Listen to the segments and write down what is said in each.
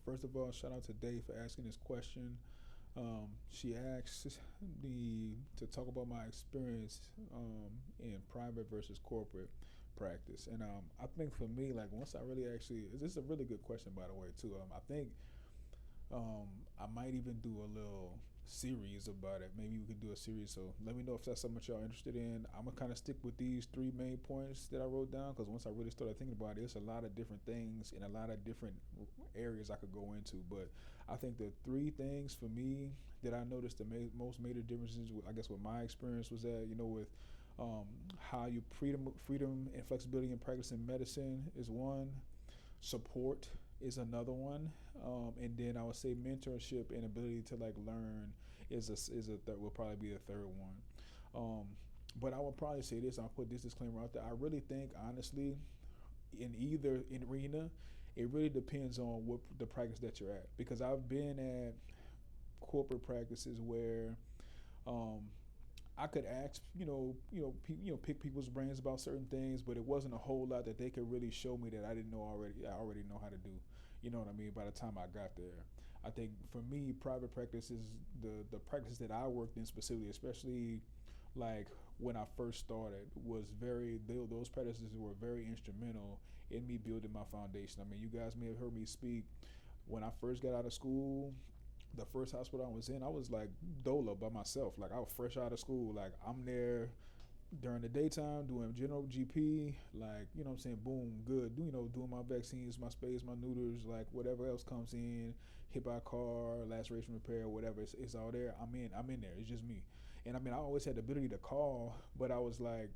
First of all, shout out to Dave for asking this question. She asked me to talk about my experience in private versus corporate practice, and I think for me, like once I really actually, this is a really good question by the way too. I think um, I might even do a little series about it. Maybe we could do a series. So let me know if that's something y'all interested in. I'm gonna kind of stick with these three main points that I wrote down because once I really started thinking about it, it's a lot of different things and a lot of different areas I could go into. But I think the three things for me that I noticed the most major differences, I guess, what my experience was at, with um, how you freedom and flexibility in practicing medicine is one. Support is another one, and then I would say mentorship and ability to like learn is a third will probably be the third one. Um, but I would probably say this. I'll put this disclaimer out there. I really think honestly, in either in arena, it really depends on what the practice that you're at. Because I've been at corporate practices where um, I could ask, pick people's brains about certain things, but it wasn't a whole lot that they could really show me that I didn't know already. I already know how to do. You know what I mean? By the time I got there, I think for me, private practice is the practice that I worked in specifically, especially like when I first started, was those practices were very instrumental in me building my foundation. I mean, you guys may have heard me speak when I first got out of school. The first hospital I was in, I was like dolo by myself. Like I was fresh out of school. Like I'm there during the daytime doing general GP. Like what I'm saying, boom, good. Doing my vaccines, my spades, my neuters, like whatever else comes in, hit by car, laceration repair, whatever. It's all there. I'm in there. It's just me. And I mean, I always had the ability to call, but I was like,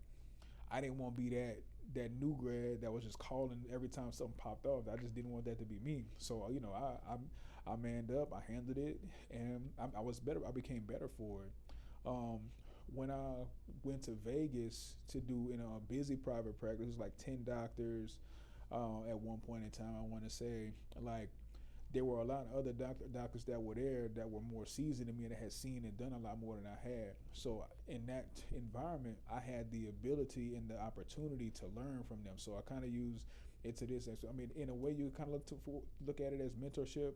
I didn't want to be that new grad that was just calling every time something popped off. I just didn't want that to be me. So I manned up, I handled it, and I was better. I became better for it. Um, when I went to Vegas to do in a busy private practice, it was like 10 doctors at one point in time. I want to say like there were a lot of other doctors that were there that were more seasoned than me and had seen and done a lot more than I had. So in that environment, I had the ability and the opportunity to learn from them. So I kind of use it to this. I mean, in a way, you kind of look at it as mentorship.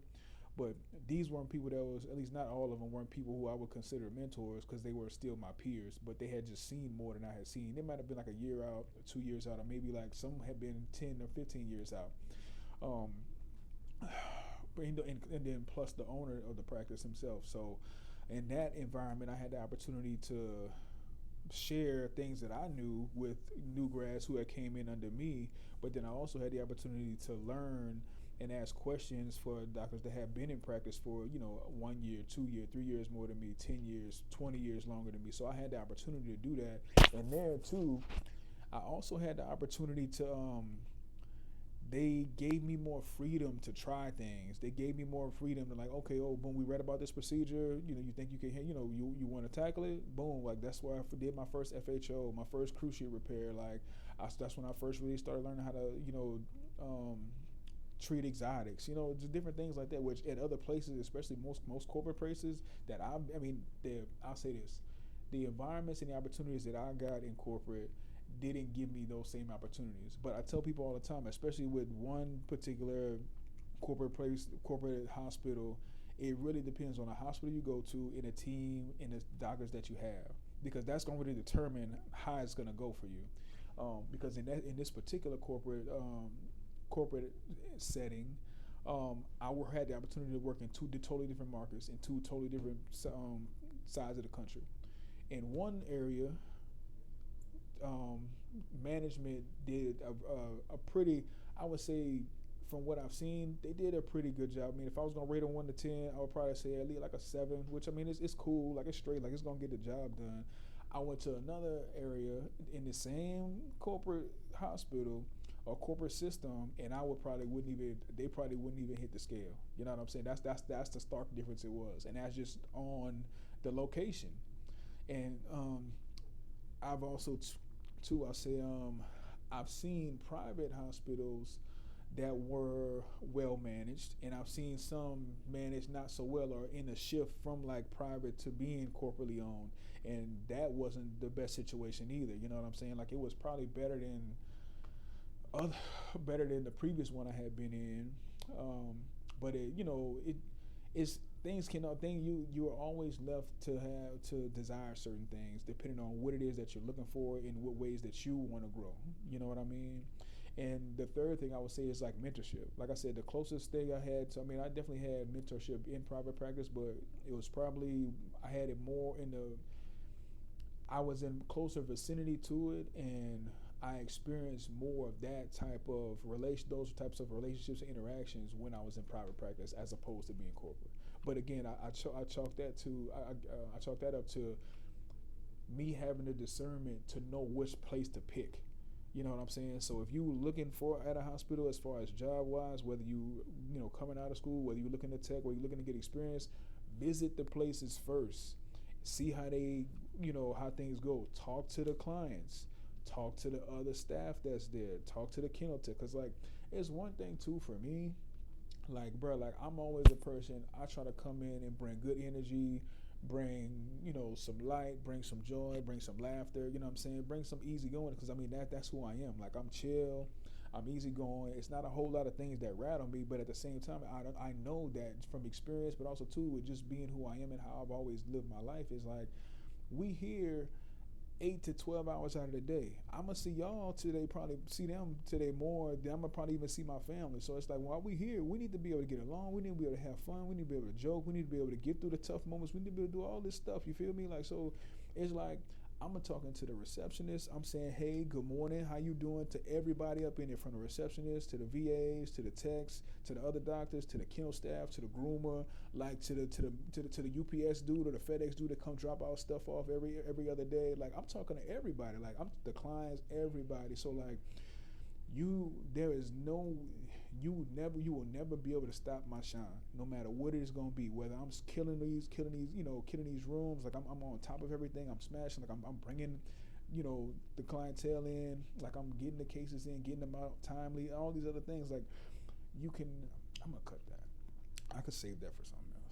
But these weren't people that was, at least not all of them, weren't people who I would consider mentors because they were still my peers, but they had just seen more than I had seen. They might have been like a year out, 2 years out, or maybe like some had been 10 or 15 years out. Um, and then plus the owner of the practice himself. So in that environment, I had the opportunity to share things that I knew with new grads who had came in under me, but then I also had the opportunity to learn and ask questions for doctors that have been in practice for 1 year, 2 year, 3 years more than me, 10 years, 20 years longer than me. So I had the opportunity to do that, and there too, I also had the opportunity to they gave me more freedom to try things. They gave me more freedom to like, okay, oh, boom, we read about this procedure. You think you can, you want to tackle it? Boom, like that's where I did my first FHO, my first cruciate repair. Like, that's when I first really started learning how to, treat exotics. Just different things like that. Which at other places, especially most corporate places, that I'll say this, the environments and the opportunities that I got in corporate didn't give me those same opportunities. But I tell people all the time, especially with one particular corporate hospital, it really depends on the hospital you go to, in a team, in the doctors that you have, because that's going to really determine how it's going to go for you. Because in this particular corporate setting, I had the opportunity to work in two totally different markets in two totally different sides of the country. In one area, um, management did a pretty, I would say, from what I've seen, they did a pretty good job. I mean, if I was gonna rate them 1 to 10, I would probably say at least like a 7. Which I mean, it's cool, like it's straight, like it's gonna get the job done. I went to another area in the same corporate hospital or corporate system, and they probably wouldn't even hit the scale. You know what I'm saying? That's the stark difference it was, and that's just on the location. And I've also too, I say, I've seen private hospitals that were well managed, and I've seen some managed not so well, or in a shift from like private to being corporately owned, and that wasn't the best situation either. You know what I'm saying? Like it was probably other, better than the previous one I had been in. Um, But it's things cannot thing you are always left to have to desire certain things depending on what it is that you're looking for and what ways that you want to grow. You know what I mean? And the third thing I would say is like mentorship. Like I said, the closest thing I had to, I mean, I definitely had mentorship in private practice, but it was probably, I had it more in I was in closer vicinity to it, and I experienced more of that type of those types of relationships and interactions when I was in private practice as opposed to being corporate. But again, I chalk that to I chalk that up to me having the discernment to know which place to pick. You know what I'm saying? So if you looking for at a hospital as far as job wise, whether coming out of school, whether you're looking to tech, whether you're looking to get experience, visit the places first. See how how things go. Talk to the clients. Talk to the other staff that's there. Talk to the kennel tech. Cause like it's one thing too for me. Like bro, like I'm always a person. I try to come in and bring good energy, bring some light, bring some joy, bring some laughter. You know what I'm saying? Bring some easy going. Cause I mean that's who I am. Like I'm chill. I'm easy going. It's not a whole lot of things that rattle me, but at the same time, I know that from experience, but also too with just being who I am and how I've always lived my life is like we here 8 to 12 hours out of the day. I'm gonna see y'all today, probably see them today more than I'm gonna probably even see my family. So it's like while we here, we need to be able to get along. We need to be able to have fun. We need to be able to joke. We need to be able to get through the tough moments. We need to be able to do all this stuff. You feel me? Like so, it's like I'm talking to the receptionist. I'm saying, hey, good morning. How you doing? To everybody up in there, from the receptionist to the VAs, to the techs, to the other doctors, to the kennel staff, to the groomer, like to the UPS dude or the FedEx dude that come drop our stuff off every other day. Like I'm talking to everybody. Like I'm the clients, everybody. So like there is no. You will never be able to stop my shine, no matter what it is gonna be. Whether I'm killing these rooms, like I'm on top of everything. I'm smashing, like I'm bringing, the clientele in, like I'm getting the cases in, getting them out timely. All these other things, like I'm gonna cut that. I could save that for something else.